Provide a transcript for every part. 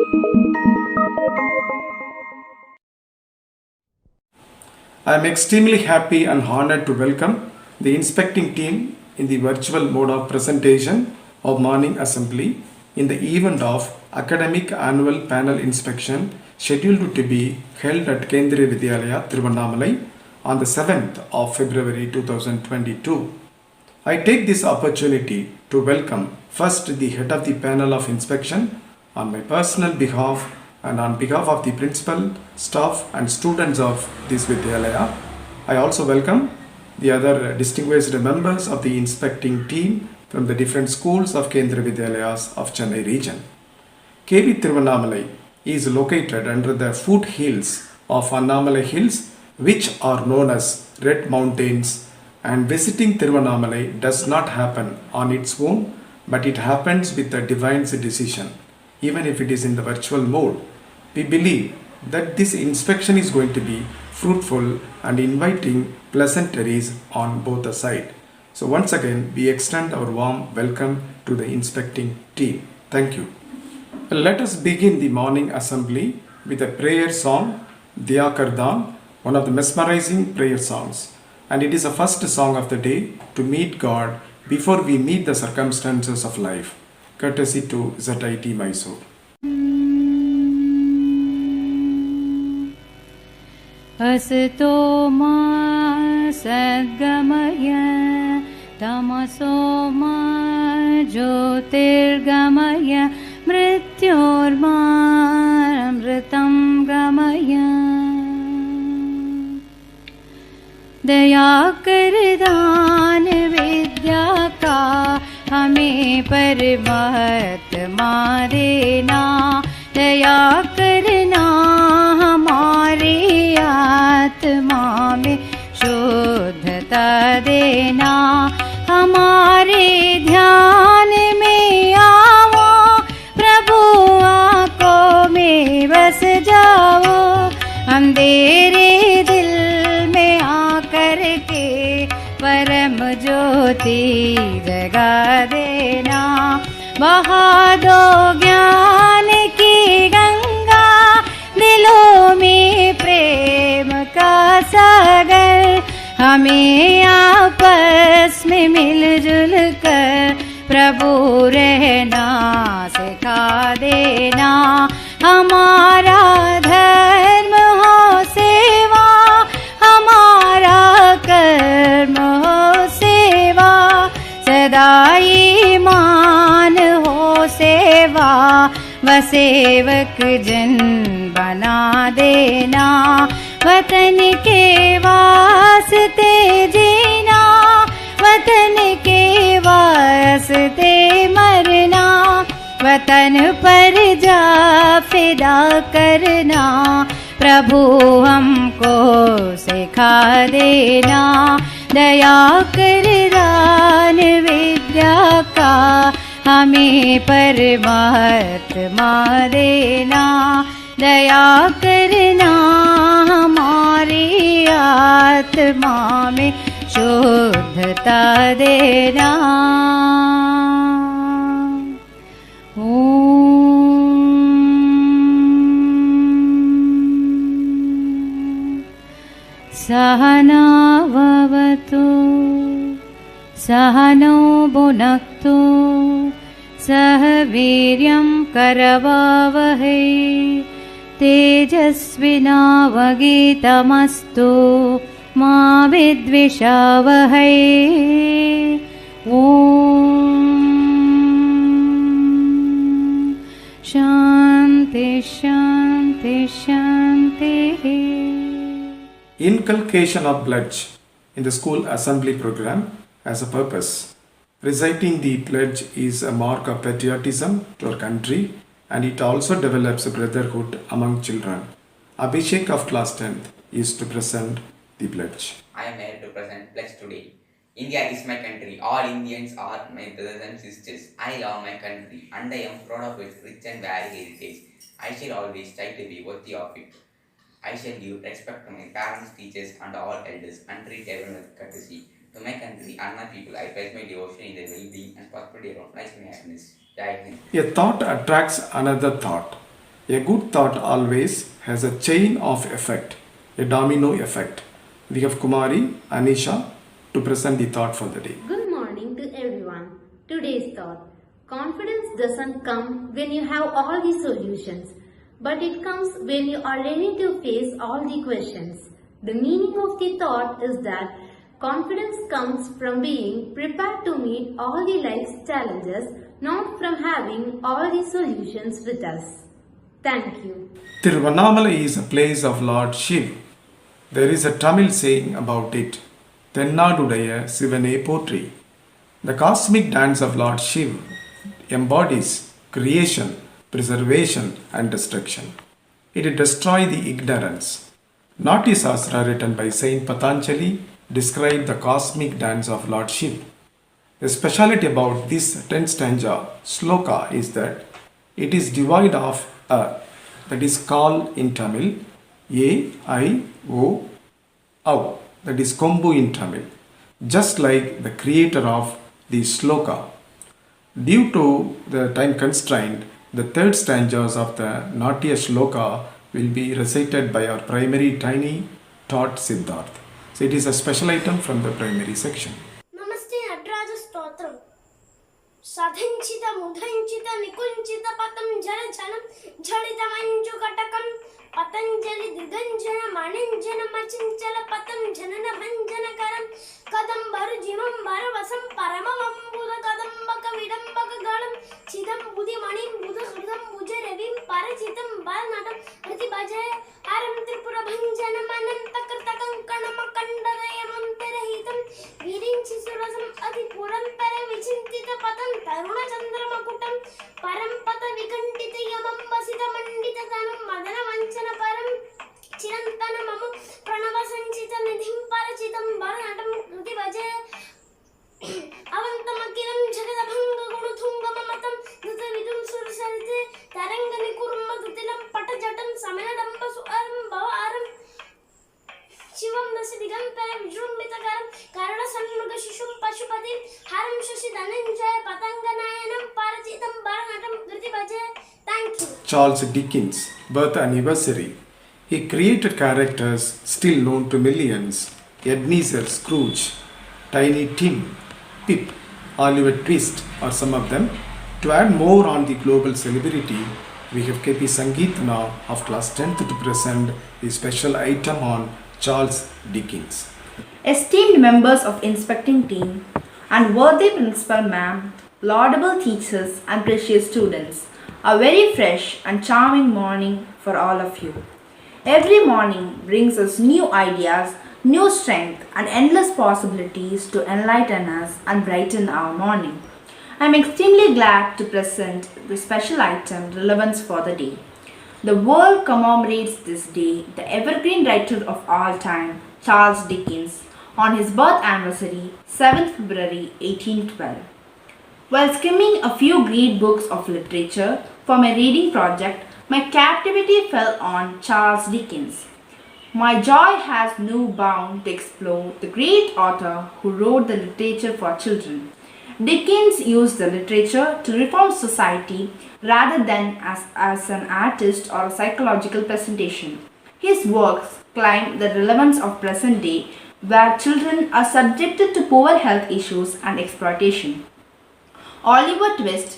I am extremely happy and honored to welcome the inspecting team in the virtual mode of presentation of morning assembly in the event of academic annual panel inspection scheduled to be held at Kendriya Vidyalaya, Tiruvannamalai on the 7th of February 2022. I take this opportunity to welcome first the head of the panel of inspection on my personal behalf and on behalf of the principal, staff and students of this Vidyalaya. I also welcome the other distinguished members of the inspecting team from the different schools of Kendriya Vidyalayas of Chennai region. KV Tiruvannamalai is located under the foothills of Annamalai Hills, which are known as Red Mountains, and visiting Tiruvannamalai does not happen on its own, but it happens with the divine's decision, even if it is in the virtual mode. We believe that this inspection is going to be fruitful and inviting pleasantries on both the sides. So once again, we extend our warm welcome to the inspecting team. Thank you. Let us begin the morning assembly with a prayer song, Diya Kardan, one of the mesmerizing prayer songs. And it is the first song of the day to meet God before we meet the circumstances of life. Courtesy to ZIT Mysore. असतो मा सद्गमय तमसो मा ज्योतिर्गमय मृत्योर्मामृतं गमय दया कर दान विद्या का हमें परमात्मा देना दया करना हमारे आत्मा में शुद्धता देना हमारे ध्यान में आओ प्रभु आँखों में बस जाओ अंधेरे दिल में आकर के परम ज्योति जगा देना बहा दो ज्ञान की गंगा दिलों में प्रेम का सागर हमें आपस में मिलजुल कर प्रभु रहना सिखा देना हमारा धर्म हो सेवा हमारा कर्म हो सेवा सदा ईमान हो सेवा व सेवक जन बना देना वतन के वास्ते जीना वतन के वास्ते मरना वतन पर जा फिदा करना प्रभु हमको सिखा देना दया कर दान विद्या का हमें परमात्मा देना दया करना हमारी आत्मा में शुद्धता देना सहना भवतु सहनौ भुनक्तु सह वीर्यं करवावहै तेजस्विनावधीतमस्तु मा विद्विषावहै शान्ति शान्ति शान्तिः. Inculcation of pledge in the school assembly program has a purpose. Reciting the pledge is a mark of patriotism to our country, and it also develops a brotherhood among children. Abhishek of class 10th is to present the pledge. I am here to present pledge today. India is my country. All Indians are my brothers and sisters. I love my country and I am proud of its rich and varied heritage. I shall always try to be worthy of it. I shall give respect to my parents, teachers and all elders and treat everyone with courtesy. To my country and my people, I pledge my devotion in their well-being and prosperity around life and happiness. Jai Hind. A thought attracts another thought. A good thought always has a chain of effect, a domino effect. We have Kumari, Anisha to present the thought for the day. Good morning to everyone. Today's thought. Confidence doesn't come when you have all the solutions, but it comes when you are ready to face all the questions. The meaning of the thought is that confidence comes from being prepared to meet all the life's challenges, not from having all the solutions with us. Thank you. Tiruvannamalai is a place of Lord Shiv. There is a Tamil saying about it. Tennadudaya Sivane Potri. The cosmic dance of Lord Shiv embodies creation, preservation, and destruction. It destroys the ignorance. Nati Sastra, written by Saint Patanjali, described the cosmic dance of Lord Shiv. The speciality about this 10th stanza sloka is that it is devoid of a, that is called in Tamil A, I, O, Au, that is Kombu in Tamil, just like the creator of the sloka. Due to the time constraint, the third stanzas of the Natya Shloka will be recited by our primary tiny taught Siddharth. So it is a special item from the primary section. నమస్తే నటరాజ స్తోత్రం సధించిత ముధంచిత నికుంచిత పతం జల జనం జడిత మంజు కటకం పతంజలి దిగంజన మణింజన మచించల పతం జనన భంజనకరం కదంబరు జిమం వరవసం పరమవంబుద కదంబక విడంబక గళం చిదం బుధి మణిం బుధ హృదం భుజ రవిం పరచితం బలనటం ప్రతిభజయ హరం త్రిపుర భంజనం అనంత కృత కంకణమ కండదయమంతరహితం విరించి సురసం అతి పురంతర విచింతిత పతం తరుణ చంద్రమకుటం పరం పత వికంఠిత యమం వసిత మండిత తనం మదన వంచన పరం చిరంతనమము ప్రణవ సంచిత నిధిం పరచితం బలనటం కృతి భజయ అవంతమఖిలం జగదభంగ గుణతుంగమమతం ధృత విదుం సురసరితే తరంగ నికుర్మ దుతిలం పటజటం సమయడంబ సుఅరం భవారం శివం దశ దిగంతర విజృంభితకరం కరుణ సన్ముఖ శిశుం పశుపతిం హరం శశి ధనంజయ పతంగనాయనం పరచితం బలనటం కృతి భజయ. Thank you. Charles Dickens' birth anniversary. He created characters still known to millions: Ebenezer Scrooge, Tiny Tim, Pip, Oliver Twist are some of them. To add more on the global celebrity, we have KP Sangeet now of class 10th to present a special item on Charles Dickens. Esteemed members of inspecting team and worthy principal ma'am, laudable teachers and precious students, a very fresh and charming morning for all of you. Every morning brings us new ideas, new strength and endless possibilities to enlighten us and brighten our morning. I am extremely glad to present the special item relevance for the day. The world commemorates this day the evergreen writer of all time, Charles Dickens, on his birth anniversary, 7th February 1812. While skimming a few great books of literature for my reading project, my captivity fell on Charles Dickens. My joy has no bound to explore the great author who wrote the literature for children. Dickens used the literature to reform society rather than as an artist or a psychological presentation. His works claim the relevance of present day where children are subjected to poor health issues and exploitation. Oliver Twist,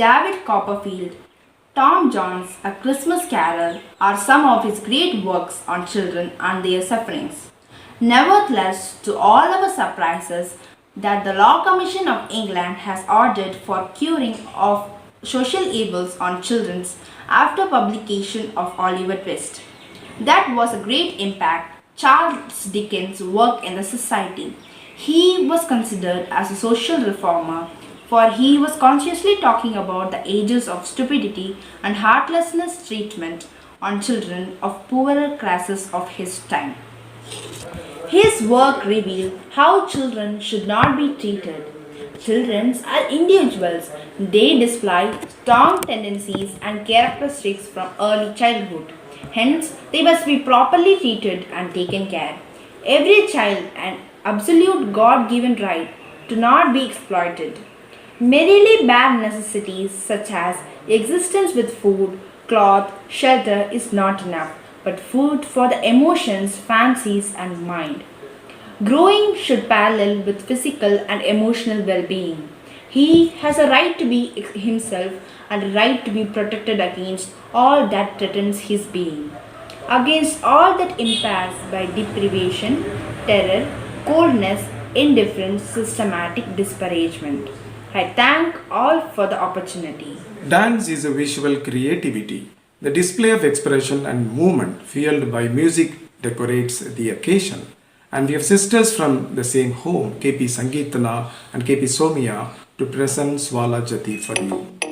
David Copperfield, Tom Jones' A Christmas Carol are some of his great works on children and their sufferings. Nevertheless, to all our surprises, that the Law Commission of England has ordered for curing of social evils on children after publication of Oliver Twist. That was a great impact Charles Dickens' work in the society. He was considered as a social reformer, for he was consciously talking about the ages of stupidity and heartlessness treatment on children of poorer classes of his time. His work revealed how children should not be treated. Children are individuals. They display strong tendencies and characteristics from early childhood. Hence, they must be properly treated and taken care. Every child an absolute God-given right to not be exploited. Merely bare necessities such as existence with food, cloth, shelter is not enough, but food for the emotions, fancies, and mind. Growing should parallel with physical and emotional well being. He has a right to be himself and a right to be protected against all that threatens his being, against all that impairs by deprivation, terror, coldness, indifference, systematic disparagement. I thank all for the opportunity. Dance is a visual creativity. The display of expression and movement fueled by music decorates the occasion. And we have sisters from the same home, KP Sangeetana and KP Somia, to present Swala Jati for you.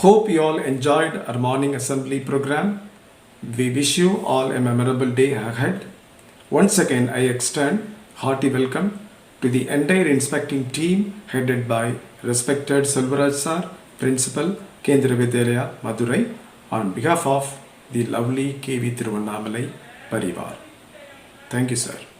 Hope you all enjoyed our morning assembly program. We wish you all a memorable day ahead. Once again, I extend hearty welcome to the entire inspecting team headed by respected Selvaraj Sir, Principal, Kendriya Vidyalaya, Madurai, on behalf of the lovely KV Tiruvannamalai Parivar. Thank you, sir.